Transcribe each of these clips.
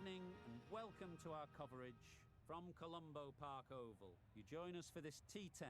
evening and welcome to our coverage from Colombo Park Oval. You join us for this T10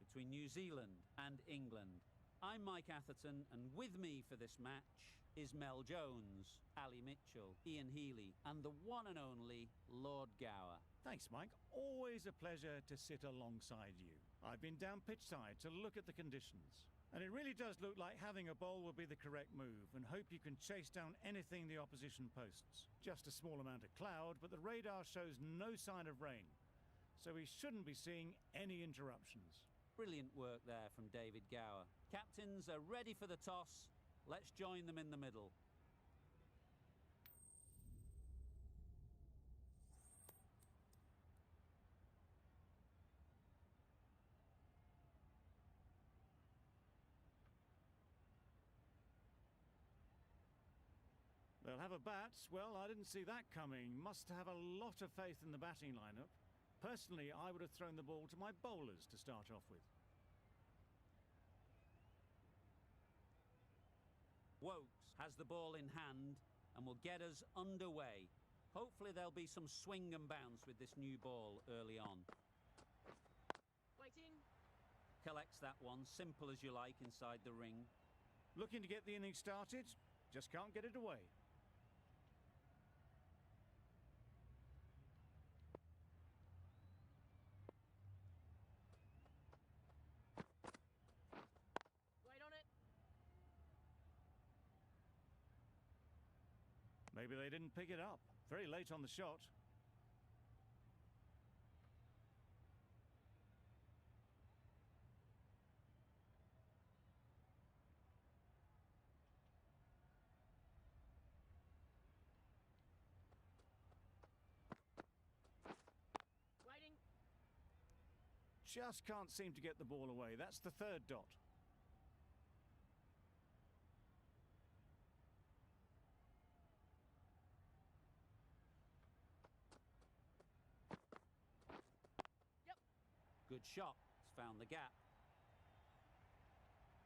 between New Zealand and England. I'm Mike Atherton, and with me for this match is Mel Jones, Ali Mitchell, Ian Healy and the one and only Lord Gower. Thanks, Mike. Always a pleasure to sit alongside you. I've been down pitch side to look at the conditions. And it really does look like having a bowl will be the correct move, and hope you can chase down anything the opposition posts. Just a small amount of cloud, but the radar shows no sign of rain, so we shouldn't be seeing any interruptions. Brilliant work there from David Gower. Captains are ready for the toss. Let's join them in the middle. They'll have a bat. Well, I didn't see that coming. Must have a lot of faith in the batting lineup. Personally, I would have thrown the ball to my bowlers to start off with. Wokes has the ball in hand and will get us underway. Hopefully there'll be some swing and bounce with this new ball early on. Waiting. Collects that one, simple as you like, inside the ring. Looking to get the innings started, just can't get it away. Wait on it. Maybe they didn't pick it up. Very late on the shot. Waiting. Just can't seem to get the ball away. That's the third dot. Yep. Good shot. It's found the gap.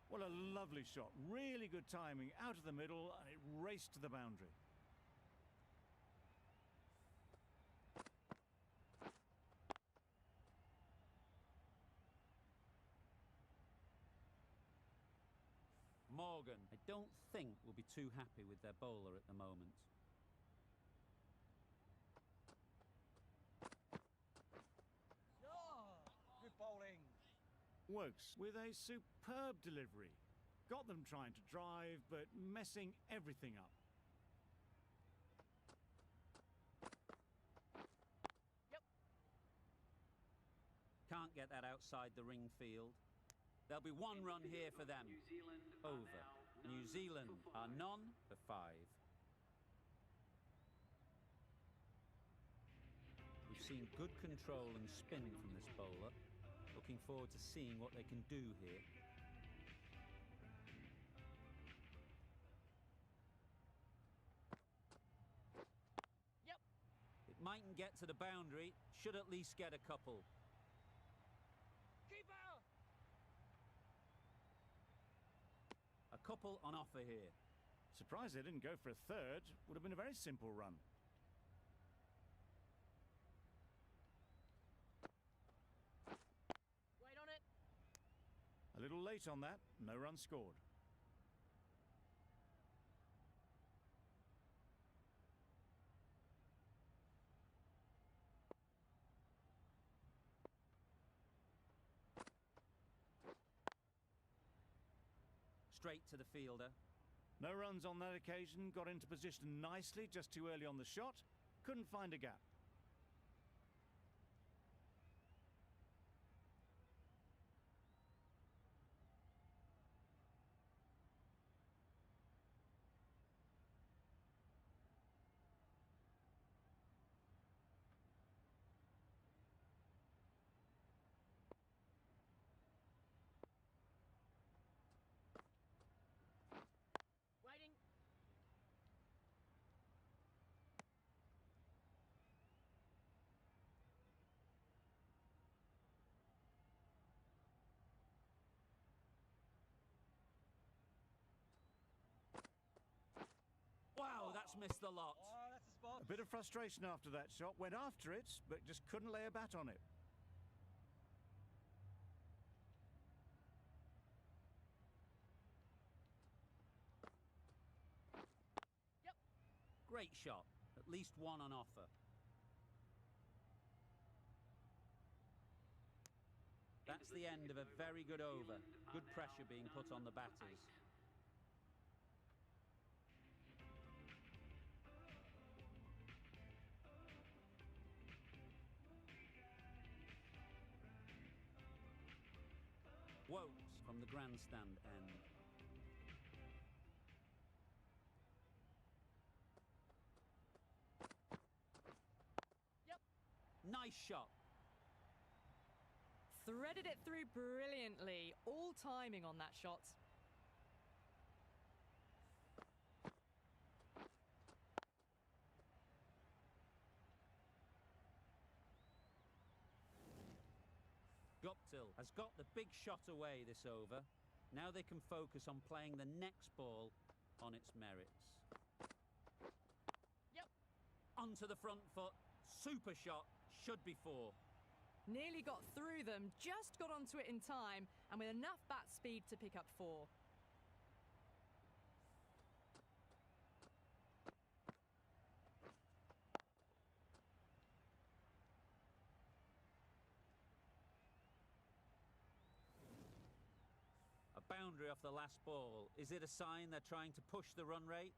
What a lovely shot. Really good timing. Out of the middle, and it raced to the boundary. Morgan, I don't think will be too happy with their bowler at the moment. Oh, good bowling. Wokes with a superb delivery. Got them trying to drive, but messing everything up. Yep. Can't get that outside the ring field. There'll be one run here for them. Over. New Zealand are none for 5. We've seen good control and spin from this bowler. Looking forward to seeing what they can do here. Yep. It mightn't get to the boundary, should at least get a couple. Keeper. A couple on offer here. Surprised they didn't go for a third. Would have been a very simple run. Wait on it. A little late on that. No run scored. Straight to the fielder. No runs on that occasion. Got into position nicely, just too early on the shot. Couldn't find a gap. Waiting. Wow, that's missed the lot. Oh, that's a spot. A bit of frustration after that shot. Went after it, but just couldn't lay a bat on it. Yep. Great shot. At least one on offer. That's the end of a very good over. Good pressure being put on the batters. Wokes from the grandstand end. Yep. Nice shot. Threaded it through brilliantly. All timing on that shot. Guptill has got the big shot away this over. Now they can focus on playing the next ball on its merits. Yep. Onto the front foot. Super shot. Should be four. Nearly got through them, just got onto it in time, and with enough bat speed to pick up four. A boundary off the last ball. Is it a sign they're trying to push the run rate?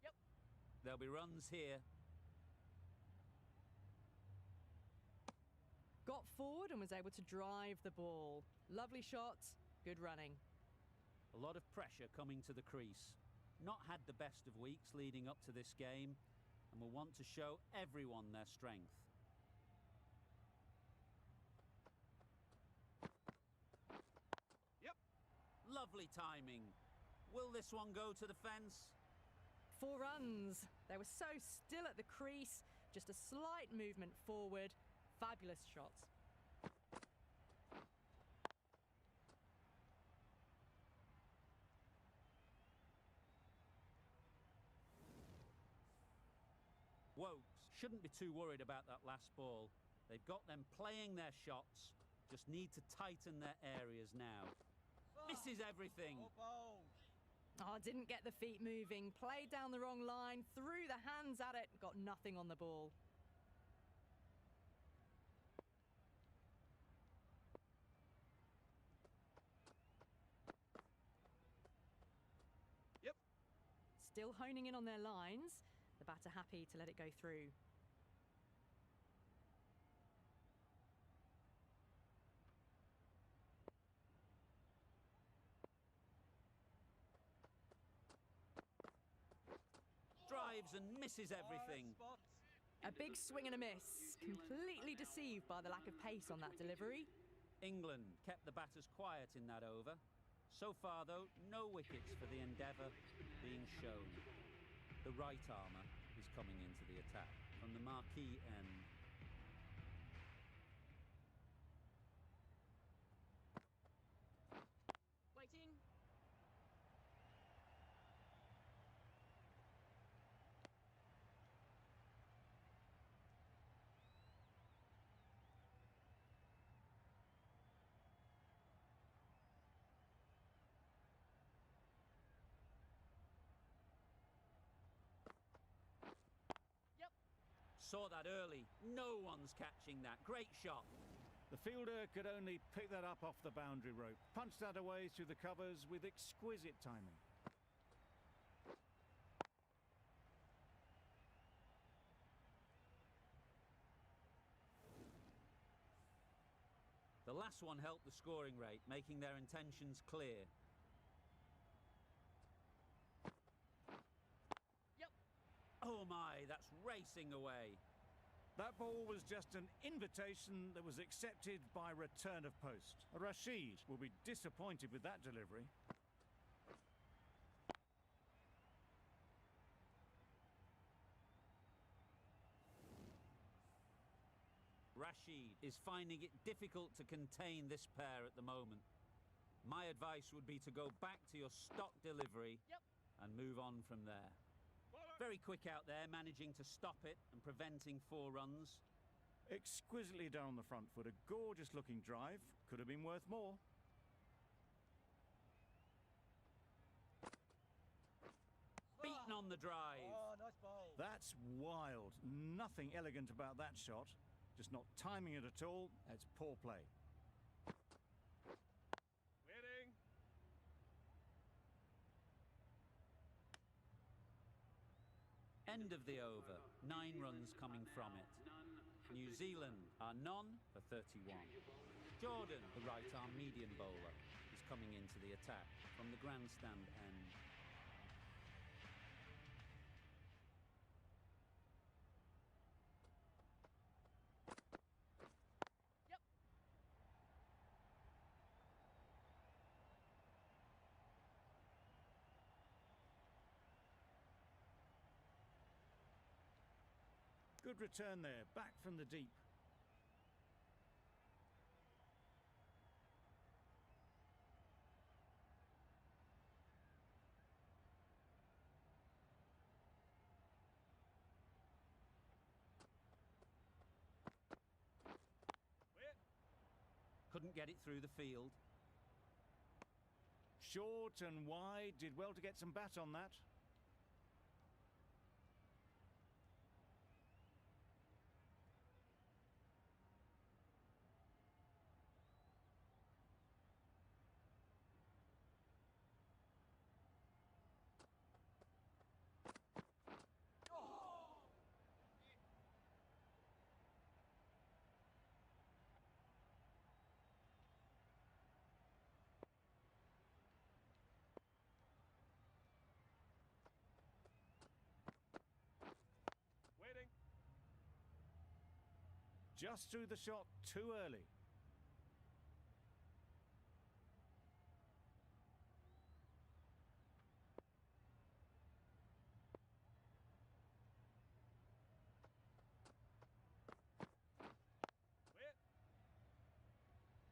Yep. There'll be runs here. Got forward and was able to drive the ball. Lovely shot, good running. A lot of pressure coming to the crease. Not had the best of weeks leading up to this game, and will want to show everyone their strength. Yep. Lovely timing. Will this one go to the fence? 4 runs. They were so still at the crease, just a slight movement forward. Fabulous shot. Wokes shouldn't be too worried about that last ball. They've got them playing their shots, just need to tighten their areas now. Misses everything. Oh, didn't get the feet moving, played down the wrong line, threw the hands at it, got nothing on the ball. Yep. Still honing in on their lines. The batter happy to let it go through. Drives and misses everything. A big swing and a miss. Completely deceived by the lack of pace on that delivery. England kept the batters quiet in that over. So far, though, no wickets for the endeavour being shown. The right armour is coming into the attack from the marquee end. Waiting. Saw that early. No one's catching that. Great shot. The fielder could only pick that up off the boundary rope. Punched that away through the covers with exquisite timing. The last one helped the scoring rate, making their intentions clear. Yep. Oh my, that's racing away. That ball was just an invitation that was accepted by return of post. Rashid will be disappointed with that delivery. Rashid is finding it difficult to contain this pair at the moment. My advice would be to go back to your stock delivery Yep. and move on from there. Very quick out there, managing to stop it and preventing 4 runs. Exquisitely done on the front foot. A gorgeous looking drive. Could have been worth more. Beaten on the drive. Oh, nice ball. That's wild. Nothing elegant about that shot. Just not timing it at all. That's poor play. Winning. End of the over. 9 runs coming from it. New Zealand are none for 31. Jordan, the right-arm medium bowler, is coming into the attack from the grandstand end. Yep. Good return there. Back from the deep. Couldn't get it through the field. Short and wide. Did well to get some bat on that. Waiting. Just threw the shot too early.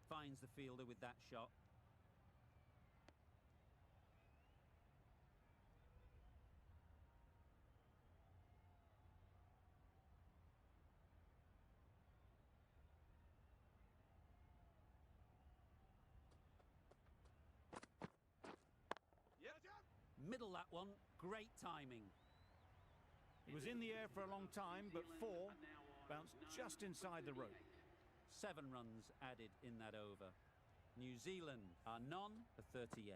Finds the fielder with that shot. Middle that one. Great timing. It was in the air for a long time, but 4 bounced just inside the rope. 7 runs added in that over. New Zealand are none for 38.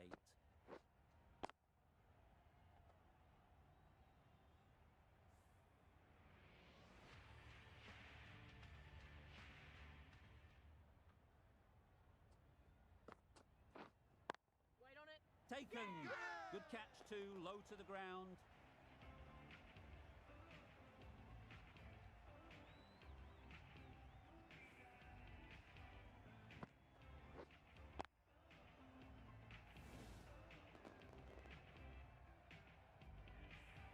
Wait on it. Taken. Good catch too, low to the ground.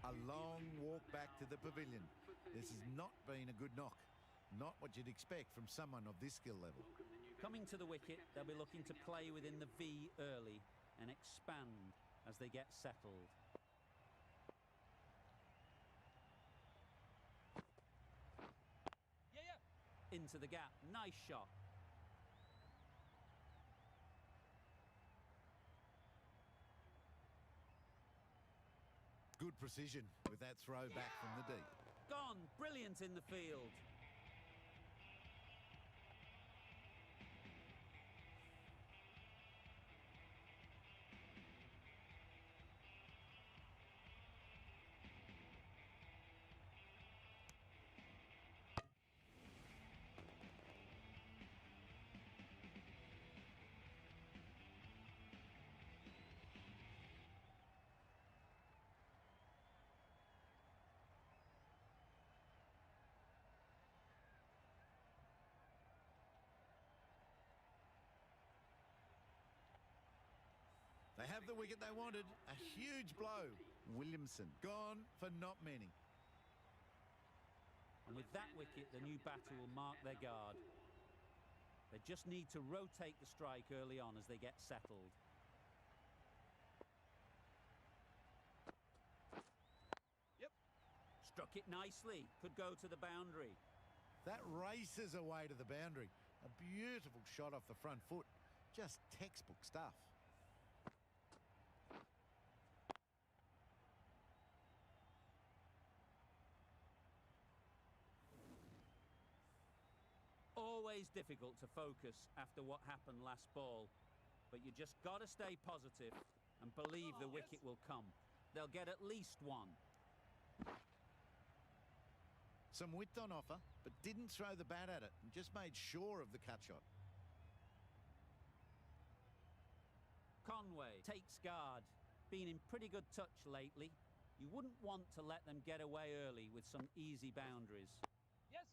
A long walk back to the pavilion. This has not been a good knock. Not what you'd expect from someone of this skill level. Coming to the wicket, they'll be looking to play within the V early and expand as they get settled. Yeah. Into the gap. Nice shot. Good precision with that throw back from the deep. Gone. Brilliant in the field. They have the wicket they wanted. A huge blow. Williamson gone for not many. And with that wicket, the new batter will mark their guard. They just need to rotate the strike early on as they get settled. Struck it nicely. Could go to the boundary. That races away to the boundary. A beautiful shot off the front foot. Just textbook stuff. Always difficult to focus after what happened last ball. But you just got to stay positive and believe the wicket will come. They'll get at least one. Some width on offer, but didn't throw the bat at it and just made sure of the cut shot. Conway takes guard. Been in pretty good touch lately. You wouldn't want to let them get away early with some easy boundaries. Yes.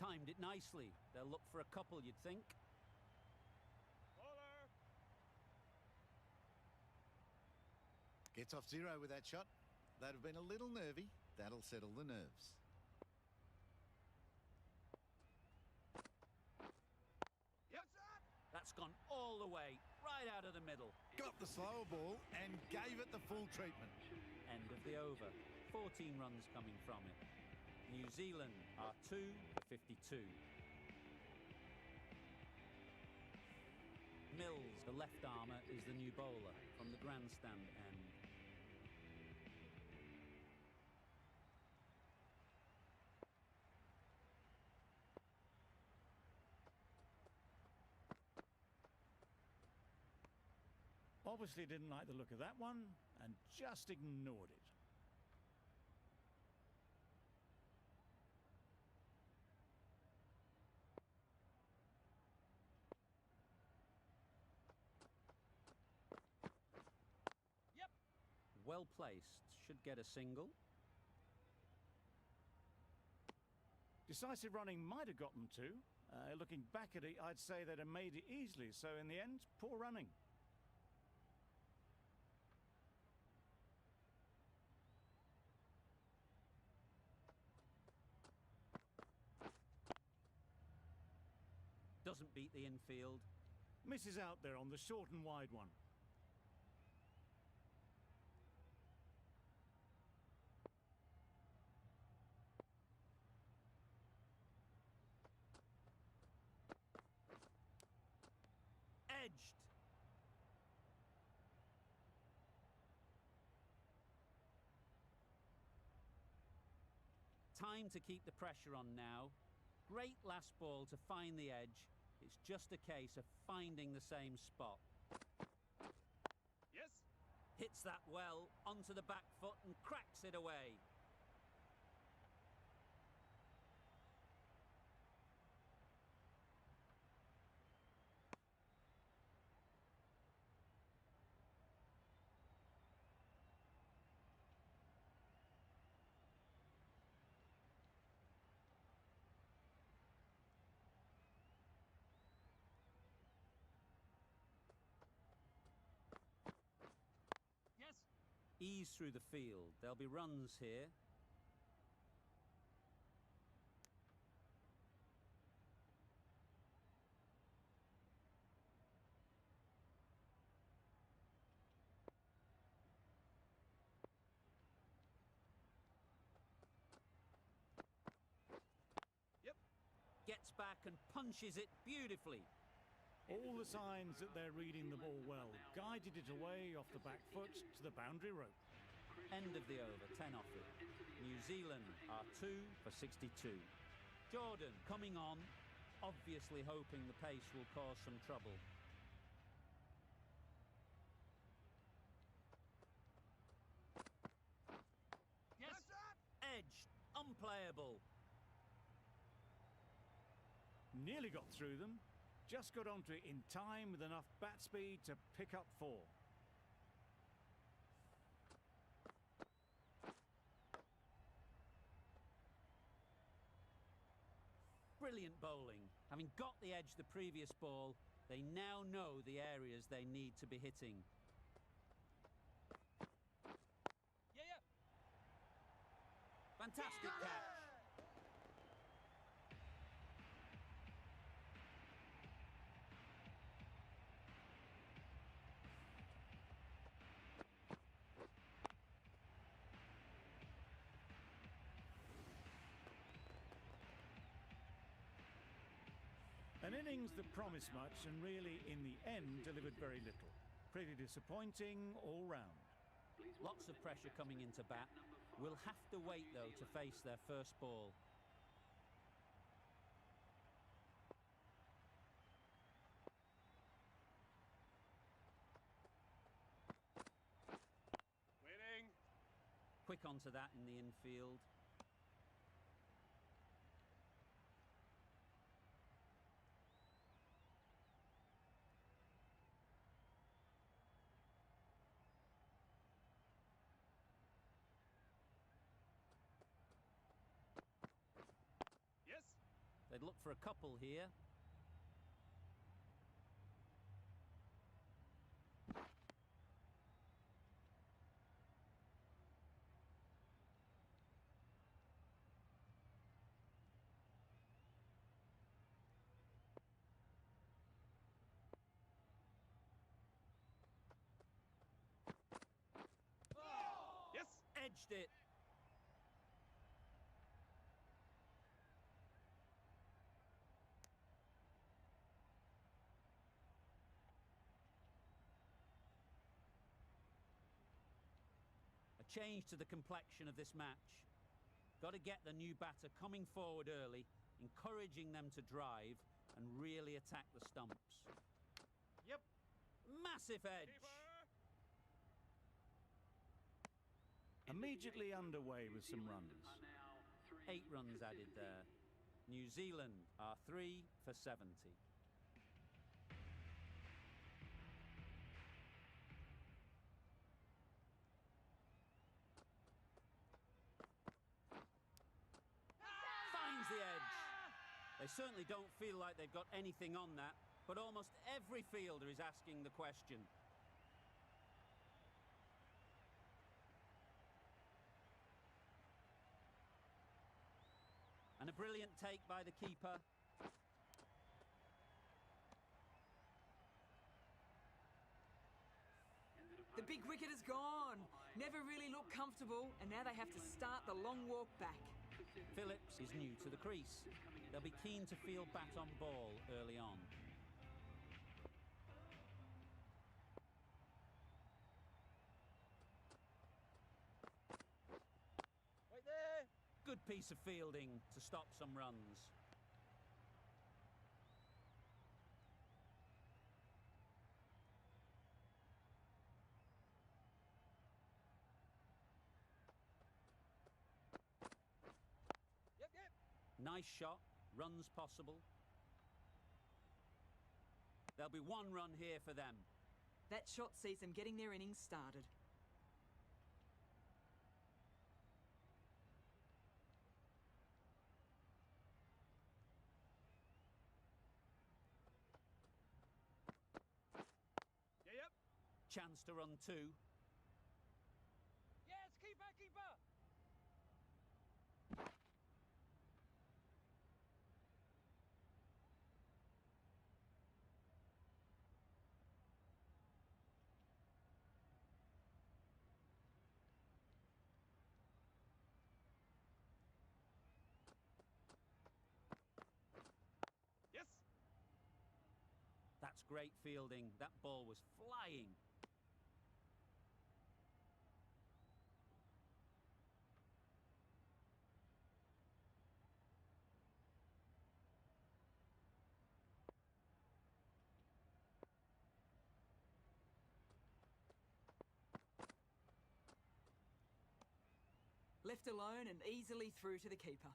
Timed it nicely. They'll look for a couple, you'd think. Bowler. Gets off zero with that shot. They'd have been a little nervy. That'll settle the nerves. Yes, sir. That's gone all the way, right out of the middle. Got the slower ball and gave it the full treatment. End of the over. 14 runs coming from it. New Zealand are 2 for 52. Mills, the left armour, is the new bowler from the grandstand end. Obviously didn't like the look of that one and just ignored it. Yep. Well placed. Should get a single. Decisive running might have got them to. Looking back at it, I'd say they'd have made it easily. So in the end, poor running. Doesn't beat the infield. Misses out there on the short and wide one. Edged. Time to keep the pressure on now. Great last ball to find the edge. It's just a case of finding the same spot. Yes. Hits that well onto the back foot and cracks it away. Yes. Ease through the field. There'll be runs here. Yep. Gets back and punches it beautifully. All the signs that they're reading the ball well. Guided it away off the back foot to the boundary rope. End of the over, 10 off it. New Zealand are 2 for 62. Jordan coming on, obviously hoping the pace will cause some trouble. Yes. Yes, sir. Edged, unplayable. Nearly got through them. Just got onto it in time with enough bat speed to pick up 4. Brilliant bowling. Having got the edge the previous ball, they now know the areas they need to be hitting. Yeah. Fantastic catch. An innings that promised much and really, in the end, delivered very little. Pretty disappointing all round. Lots of pressure coming into bat. Will have to wait, though, to face their first ball. Winning. Quick onto that in the infield. Yes. They'd look for a couple here. Yes. Edged it. A change to the complexion of this match. Got to get the new batter coming forward early, encouraging them to drive and really attack the stumps. Yep. Massive edge. Immediately underway with some runs. 8 runs added there. New Zealand are 3 for 70. Finds the edge. They certainly don't feel like they've got anything on that, but almost every fielder is asking the question. And a brilliant take by the keeper. The big wicket is gone. Never really looked comfortable, and now they have to start the long walk back. Phillips is new to the crease. They'll be keen to feel bat on ball early on. Right there. Good piece of fielding to stop some runs. Yep, yep. Nice shot, runs possible. There'll be 1 run here for them. That shot sees them getting their innings started. Yeah, yep. Chance to run 2. Yes, keeper, keeper. Yes. That's great fielding. That ball was flying. Left alone and easily through to the keeper.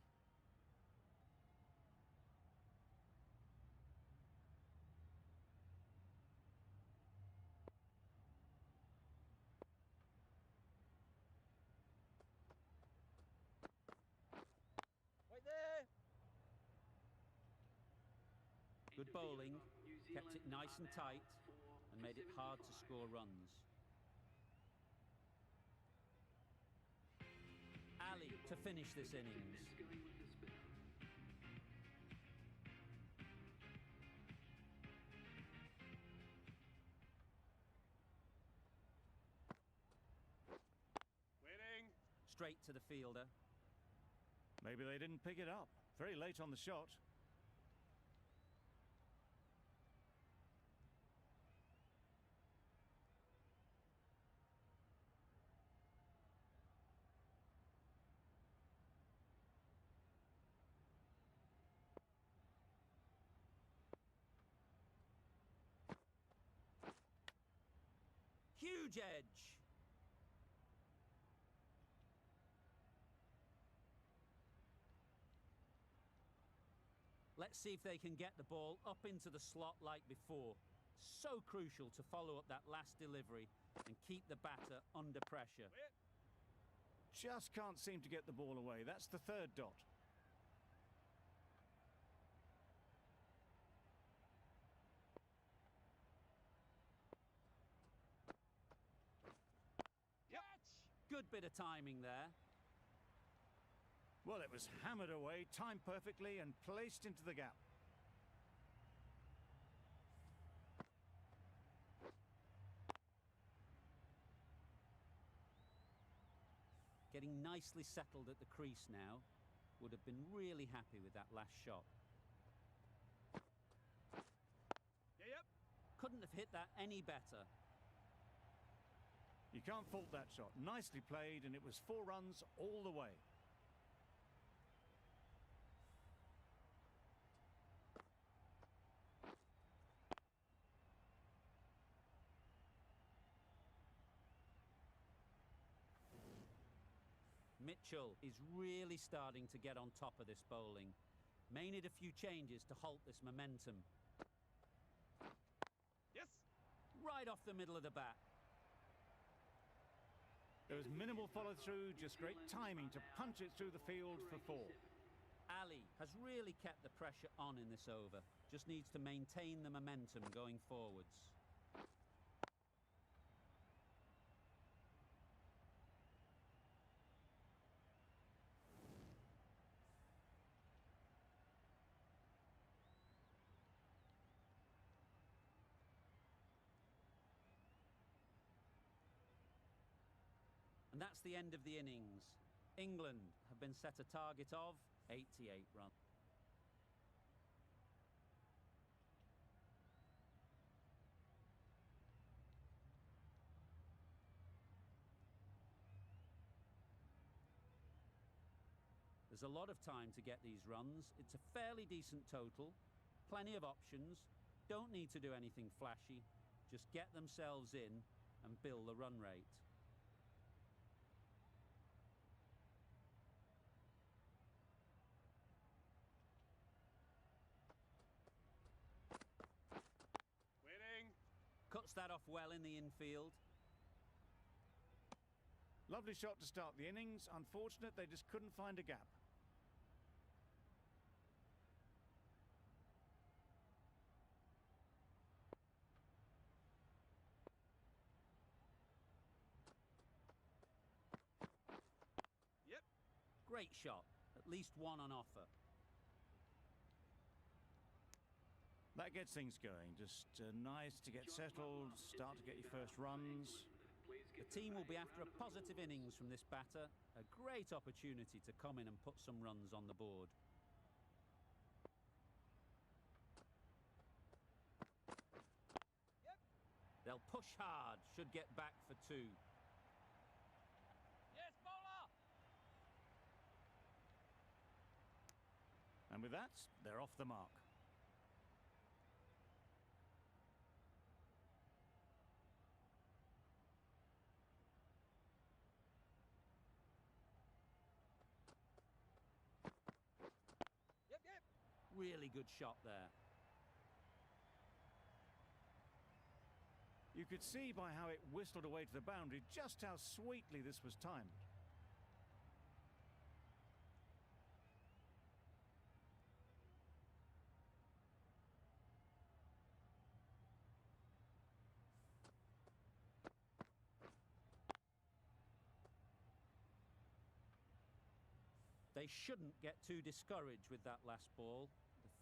Right there. Good bowling, kept it nice and tight and made it hard to score runs. Ali to finish this innings. Winning. Straight to the fielder. Maybe they didn't pick it up. Very late on the shot. Huge edge. Let's see if they can get the ball up into the slot like before. So crucial to follow up that last delivery and keep the batter under pressure. Just can't seem to get the ball away. That's the third dot. Good bit of timing there. Well, it was hammered away, timed perfectly and placed into the gap. Getting nicely settled at the crease now. Would have been really happy with that last shot. Yep. Couldn't have hit that any better. You can't fault that shot. Nicely played, and it was 4 runs all the way. Mitchell is really starting to get on top of this bowling. May need a few changes to halt this momentum. Yes. Right off the middle of the bat. There was minimal follow-through, just great timing to punch it through the field for 4. Ali has really kept the pressure on in this over. Just needs to maintain the momentum going forwards. And that's the end of the innings. England have been set a target of 88 runs. There's a lot of time to get these runs. It's a fairly decent total. Plenty of options. Don't need to do anything flashy. Just get themselves in and build the run rate. Cuts that off well in the infield. Lovely shot to start the innings. Unfortunate they just couldn't find a gap. Yep. Great shot. At least one on offer. That gets things going. Just nice to get settled, start to get your first runs. The team will be after a positive innings from this batter. A great opportunity to come in and put some runs on the board. Yep. They'll push hard. Should get back for 2. Yes, bowler. And with that, they're off the mark. Really good shot there. You could see by how it whistled away to the boundary just how sweetly this was timed. They shouldn't get too discouraged with that last ball.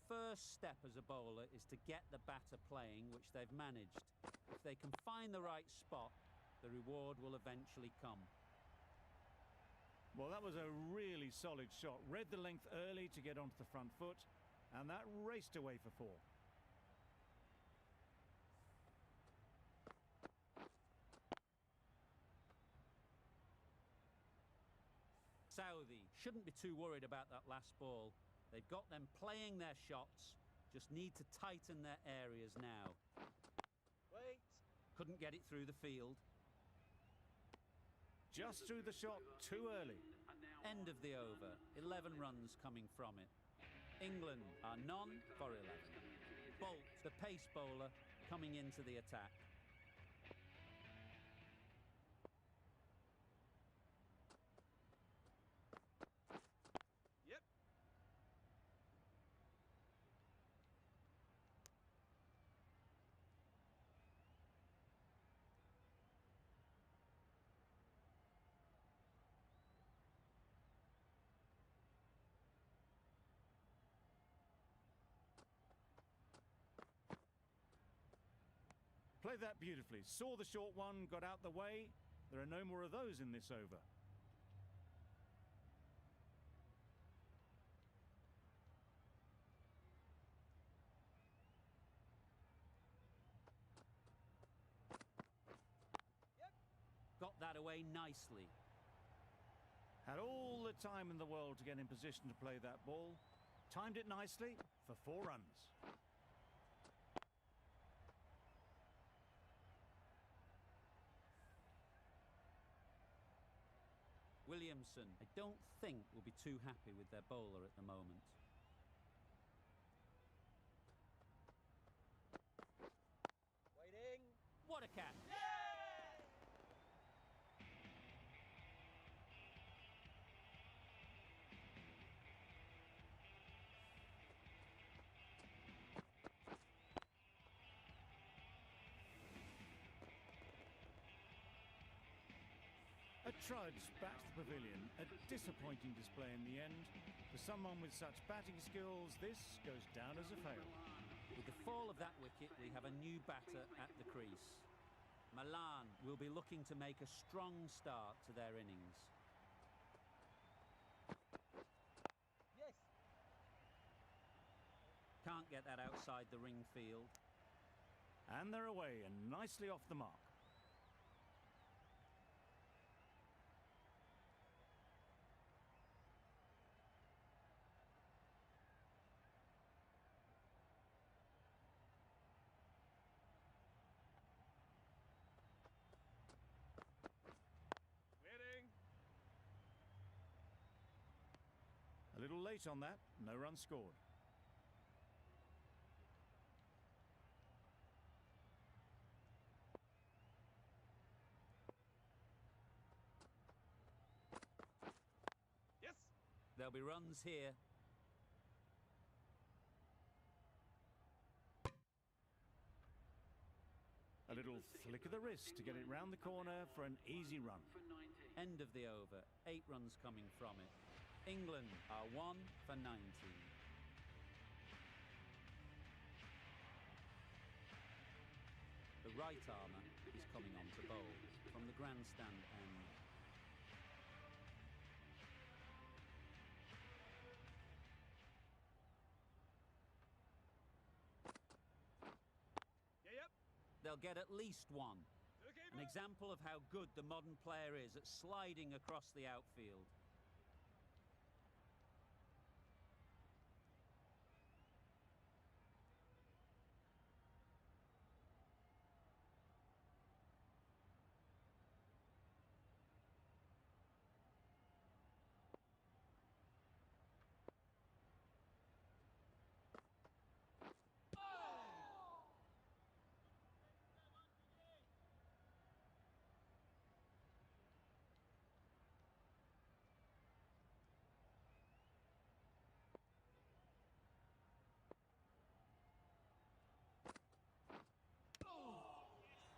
The first step as a bowler is to get the batter playing, which they've managed. If they can find the right spot, the reward will eventually come. Well, that was a really solid shot. Read the length early to get onto the front foot, and that raced away for 4. Southey shouldn't be too worried about that last ball. They've got them playing their shots, just need to tighten their areas now. Wait. Couldn't get it through the field. Just threw the shot too early. End of the over. 11 runs coming from it. England are none for 11. Bolt, the pace bowler, coming into the attack. Yep. Played that beautifully. Saw the short one, got out the way. There are no more of those in this over. Got that away nicely. Had all the time in the world to get in position to play that ball. Timed it nicely for 4 runs. Williamson, I don't think, will be too happy with their bowler at the moment. Waiting. What a catch! A trudge back to the pavilion. A disappointing display in the end. For someone with such batting skills, this goes down as a fail. With the fall of that wicket, we have a new batter at the crease. Milan will be looking to make a strong start to their innings. Yes. Can't get that outside the ring field. And they're away and nicely off the mark. Waiting. A little late on that, no runs scored. Yes. There'll be runs here. A little flick of the wrist to get it round the corner for an easy run. End of the over. 8 runs coming from it. England are 1 for 19. The right armour is coming on to bowl from the grandstand end. Yep. They'll get at least 1. An example of how good the modern player is at sliding across the outfield.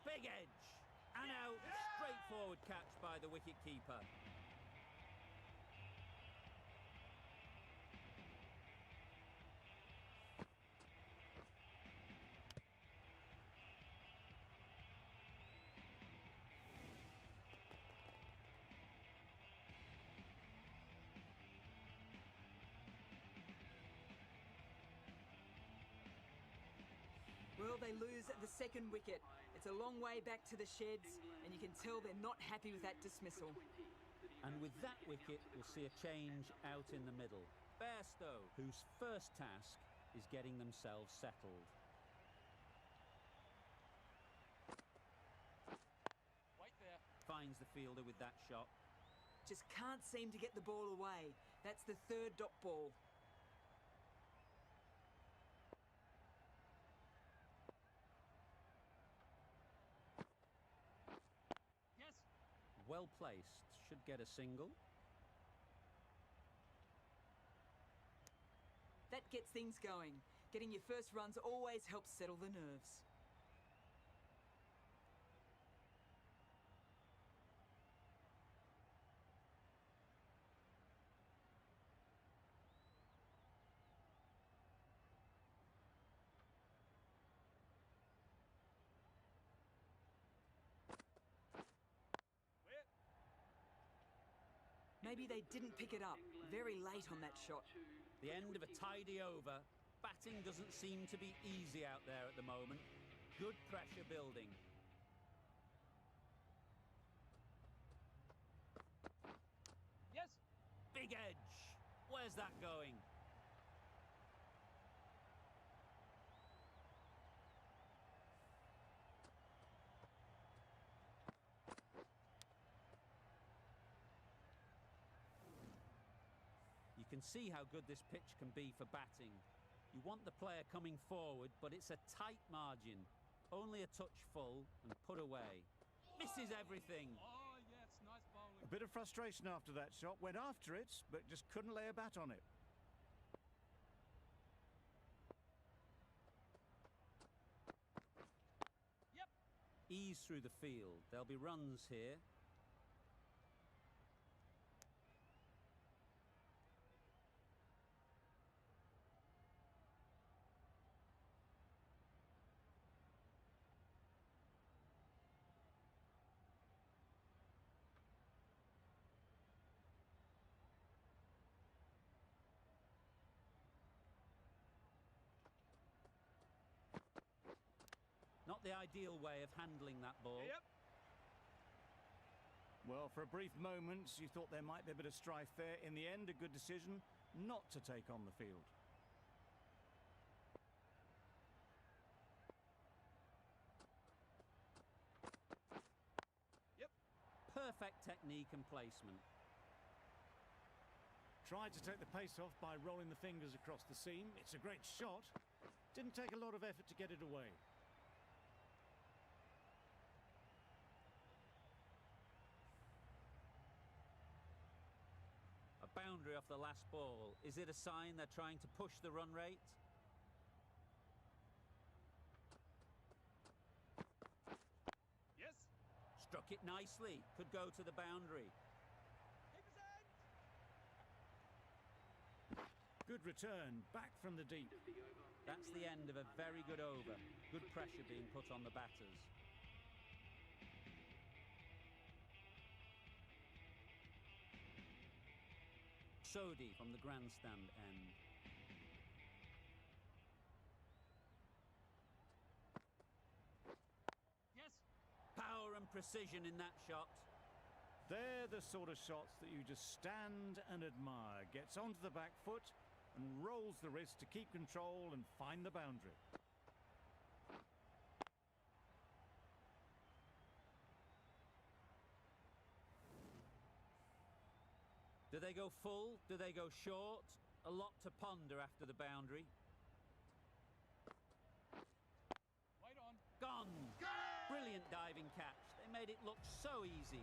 Big edge. And out. Straightforward catch by the wicket-keeper. Well, they lose the second wicket. It's a long way back to the sheds, and you can tell they're not happy with that dismissal. And with that wicket, we'll see a change out in the middle. Bairstow, whose first task is getting themselves settled. Wait there. finds the fielder with that shot. Just can't seem to get the ball away. That's the third dot ball. Yes. Well placed. Should get a single. That gets things going. Getting your first runs always helps settle the nerves. Where? Maybe they didn't pick it up. Very late on that shot. The end of a tidy over. Batting doesn't seem to be easy out there at the moment. Good pressure building. Yes. Big edge. Where's that going? You can see how good this pitch can be for batting. You want the player coming forward, but it's a tight margin. Only a touch full and put away. Misses everything. Oh, yes. Nice bowling. A bit of frustration after that shot. Went after it, but just couldn't lay a bat on it. Yep. Ease through the field. There'll be runs here. Not the ideal way of handling that ball. Yep. Well, for a brief moment, you thought there might be a bit of strife there. In the end, a good decision not to take on the field. Yep. Perfect technique and placement. Tried to take the pace off by rolling the fingers across the seam. It's a great shot. Didn't take a lot of effort to get it away. A boundary off the last ball. Is it a sign they're trying to push the run rate? Yes. Struck it nicely. Could go to the boundary. Keeper's end. Good return, back from the deep. That's the end of a very good over. Good pressure being put on the batters. Sodhi from the grandstand end. Yes. Power and precision in that shot. They're the sort of shots that you just stand and admire. Gets onto the back foot and rolls the wrist to keep control and find the boundary. Do they go full? Do they go short? A lot to ponder after the boundary. Wait on. Gone! Brilliant diving catch. They made it look so easy.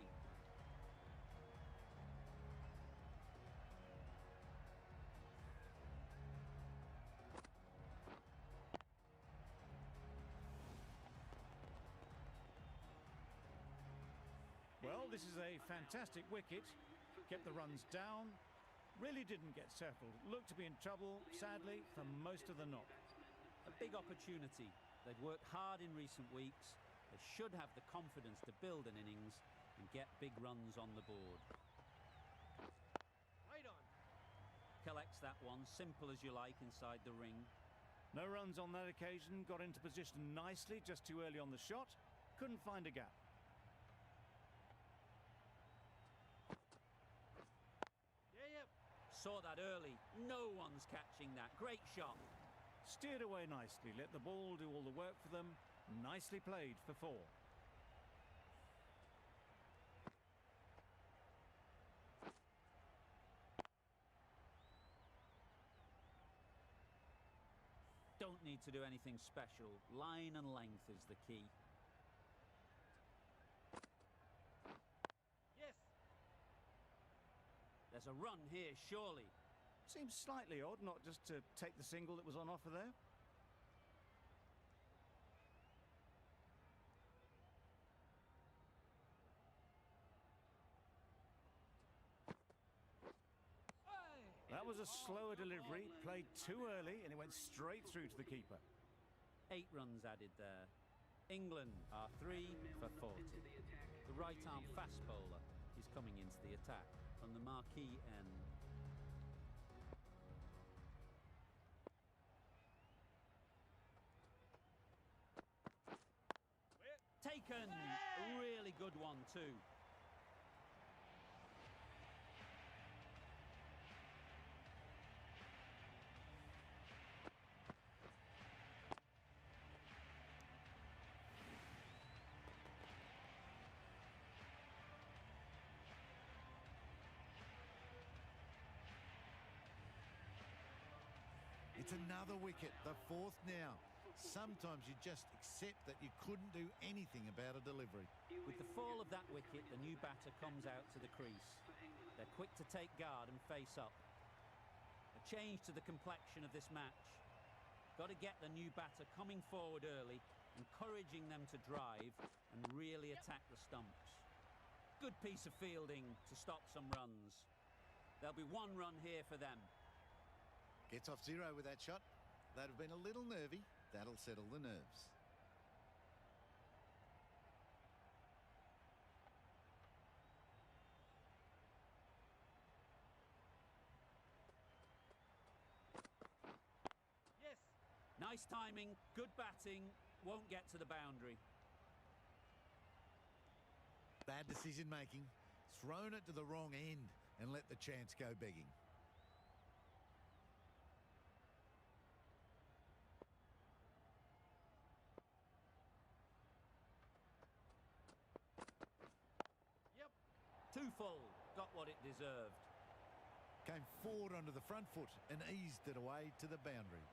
Well, this is a fantastic wicket. Kept the runs down. Really didn't get settled. Looked to be in trouble, sadly, for most of the knock. A big opportunity. They've worked hard in recent weeks. They should have the confidence to build an innings and get big runs on the board. Wait on. Collects that one, simple as you like, inside the ring. No runs on that occasion. Got into position nicely, just too early on the shot. Couldn't find a gap. Saw that early. No one's catching that. Great shot. Steered away nicely. Let the ball do all the work for them. Nicely played for 4. need to do anything special. Line and length is the key. Yes. There's a run here, surely. Seems slightly odd not just to take the single that was on offer there. That was a slower delivery, played too early, and it went straight through to the keeper. 8 runs added there. England are 3 for 40. The right-arm fast bowler is coming into the attack from the marquee end. Taken! A really good one too. It's another wicket, the 4th now. Sometimes you just accept that you couldn't do anything about a delivery. With the fall of that wicket, the new batter comes out to the crease. They're quick to take guard and face up. A change to the complexion of this match. Got to get the new batter coming forward early, encouraging them to drive and really attack the stumps. Good piece of fielding to stop some runs. There'll be 1 run here for them. Gets off 0 with that shot. They'd have been a little nervy. That'll settle the nerves. Yes. Nice timing, good batting, won't get to the boundary. Bad decision making. Thrown it to the wrong end and let the chance go begging. Yep. Too full, got what it deserved. Came forward onto the front foot and eased it away to the boundary.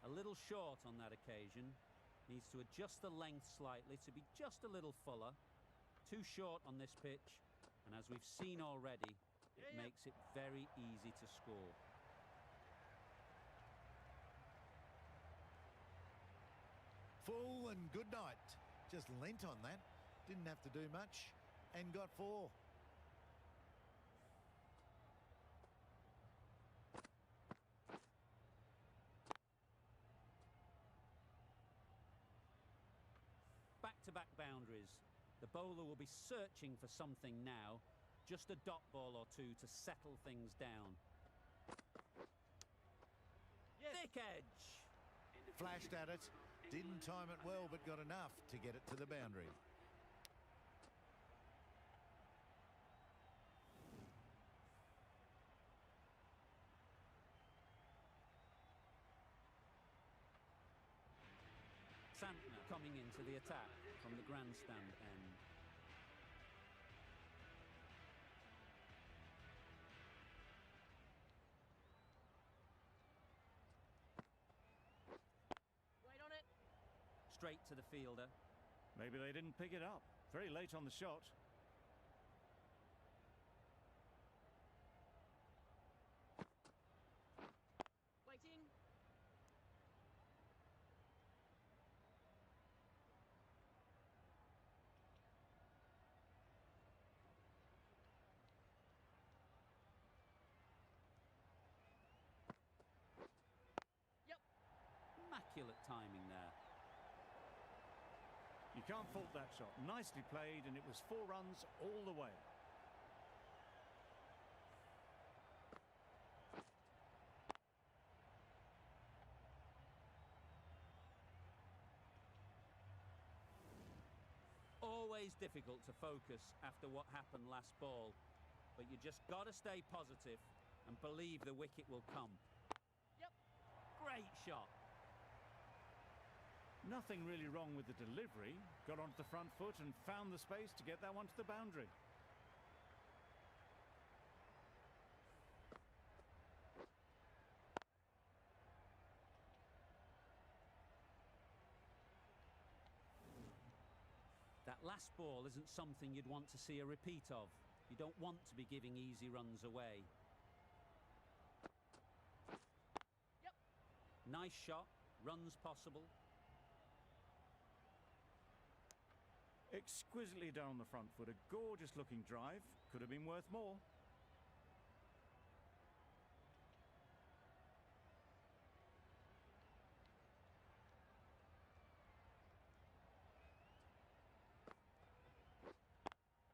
A little short on that occasion. Needs to adjust the length slightly to be just a little fuller. Too short on this pitch, and as we've seen already, it makes it very easy to score. Full and good night. Just lent on that. Didn't have to do much and got 4. Back-to-back boundaries. The bowler will be searching for something now. Just a dot ball or 2 to settle things down. Yes. Thick edge. Flashed at it. Didn't time it well, but got enough to get it to the boundary. Santner coming into the attack from the grandstand end. Wait on it. Straight to the fielder. Maybe they didn't pick it up. Very late on the shot. Waiting. Immaculate timing there. You can't fault that shot. Nicely played, and it was 4 runs all the way. Always difficult to focus after what happened last ball, but you just got to stay positive and believe the wicket will come. Yep. Great shot. Nothing really wrong with the delivery. Got onto the front foot and found the space to get that one to the boundary. That last ball isn't something you'd want to see a repeat of. You don't want to be giving easy runs away. Yep. Nice shot, runs possible. Exquisitely done on the front foot. A gorgeous looking drive. Could have been worth more.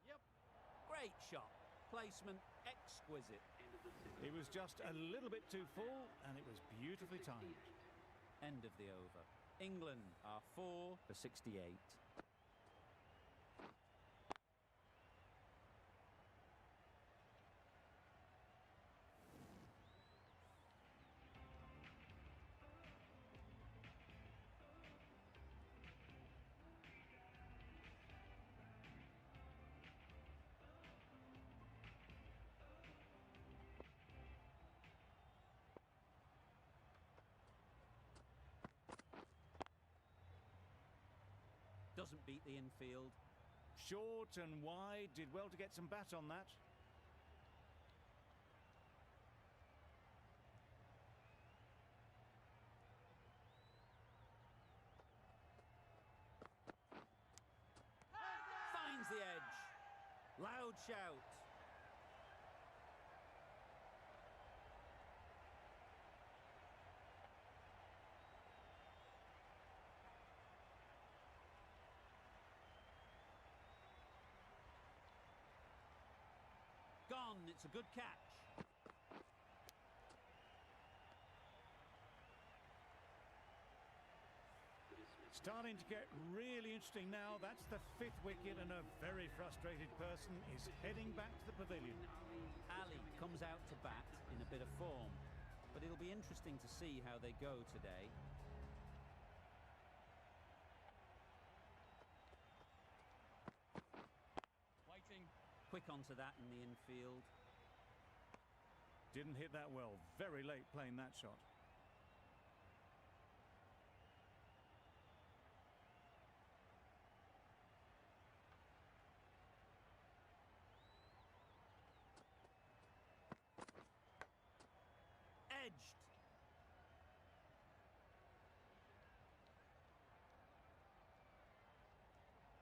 Yep. Great shot. Placement exquisite. It was just a little bit too full and it was beautifully timed. End of the over. England are 4 for 68. Doesn't beat the infield. Short and wide. Did well to get some bat on that. Finds the edge. Loud shout. Gone. It's a good catch. Starting to get really interesting now. That's the 5th wicket and a very frustrated person is heading back to the pavilion. Ali comes out to bat in a bit of form, but it'll be interesting to see how they go today. Waiting. Quick onto that in the infield. Didn't hit that well. Very late playing that shot. Edged.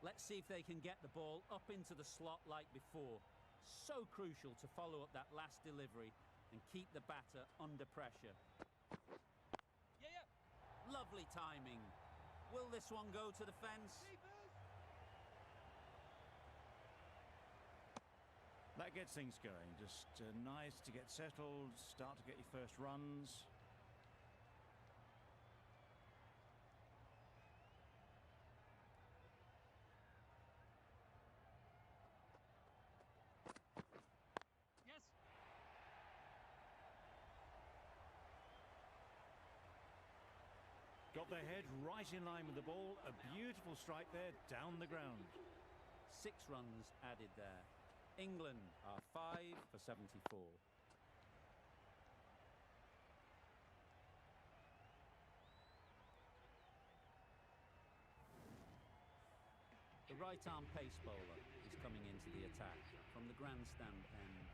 Let's see if they can get the ball up into the slot like before. So crucial to follow up that last delivery and keep the batter under pressure. Yeah. Lovely timing. Will this one go to the fence? Keepers. That gets things going. Just nice to get settled, start to get your first runs. Yes. Got their head right in line with the ball. A beautiful strike there, down the ground. 6 runs added there. England are 5 for 74. The right-arm pace bowler is coming into the attack from the grandstand end.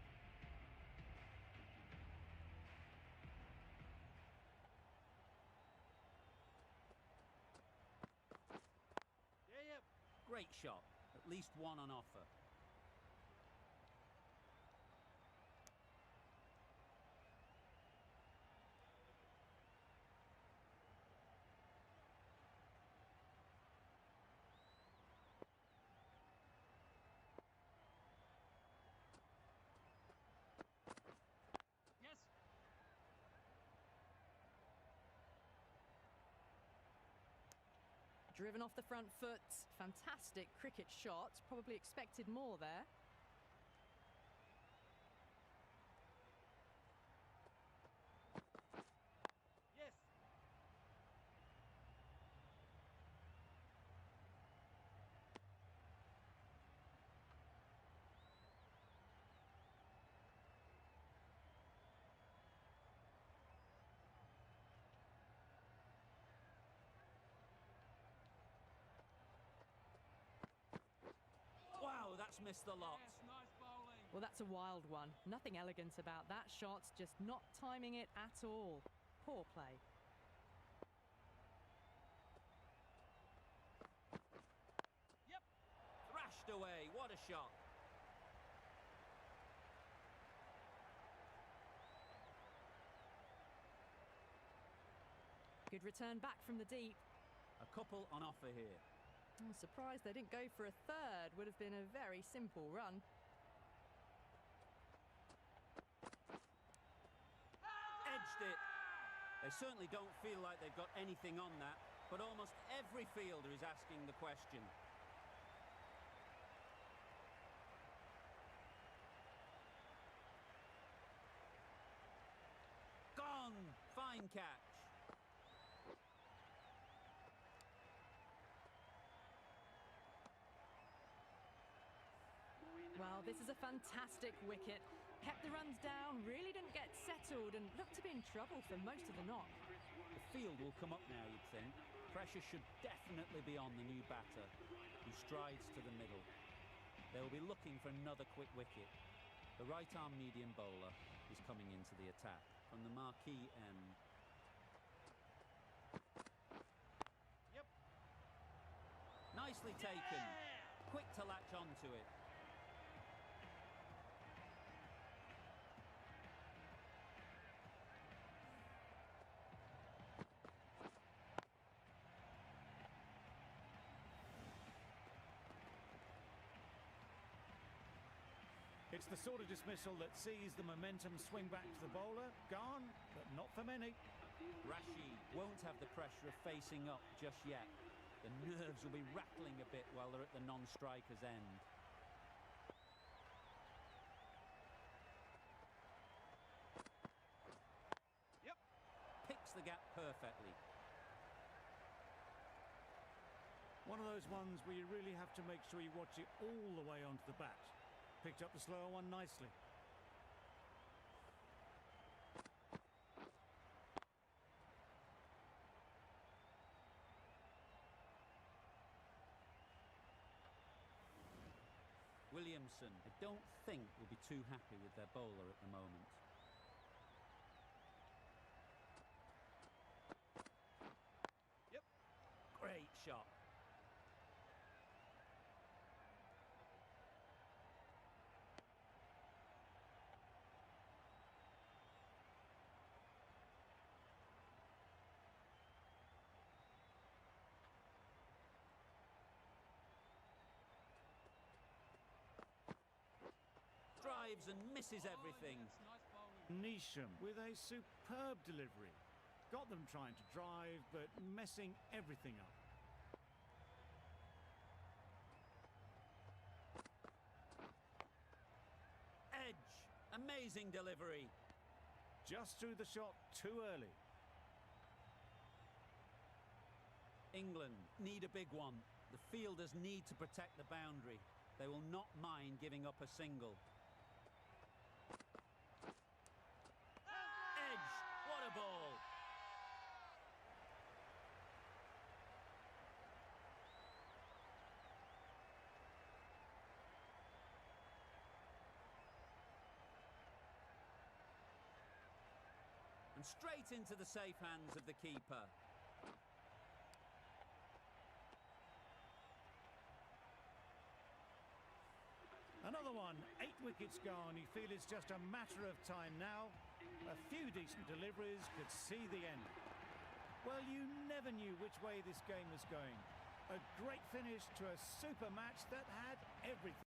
Yeah. Great shot, at least one on offer. Yes. Driven off the front foot. Fantastic cricket shot. Probably expected more there. Yes. missed the lot. Yes, nice bowling. Well, that's a wild one. Nothing elegant about that shot, just not timing it at all. Poor play. Yep. Thrashed away. What a shot. Good return back from the deep. A couple on offer here. I'm surprised they didn't go for a third. Would have been a very simple run. Edged it. They certainly don't feel like they've got anything on that, but almost every fielder is asking the question. Gone! Fine catch. Well, this is a fantastic wicket. Kept the runs down, really didn't get settled and looked to be in trouble for most of the knock. The field will come up now, you'd think. Pressure should definitely be on the new batter, who strides to the middle. They will be looking for another quick wicket. The right-arm medium bowler is coming into the attack from the marquee end. Yep. Nicely taken. Quick to latch onto it. It's the sort of dismissal that sees the momentum swing back to the bowler. Gone, but not for many. Rashid won't have the pressure of facing up just yet. The nerves will be rattling a bit while they're at the non-striker's end. Yep. Picks the gap perfectly. One of those ones where you really have to make sure you watch it all the way onto the bat. Picked up the slower one nicely. Williamson, I don't think, will be too happy with their bowler at the moment. Yep. Great shot. Drives and misses everything. Oh, yes, nice bowling. Nisham with a superb delivery. Got them trying to drive, but messing everything up. Edge. Amazing delivery. Just threw the shot too early. England need a big one. The fielders need to protect the boundary. They will not mind giving up a single. Edge. What a ball. And straight into the safe hands of the keeper. Another one, 8 wickets gone. You feel it's just a matter of time now. A few decent deliveries could see the end. Well, you never knew which way this game was going. A great finish to a super match that had everything.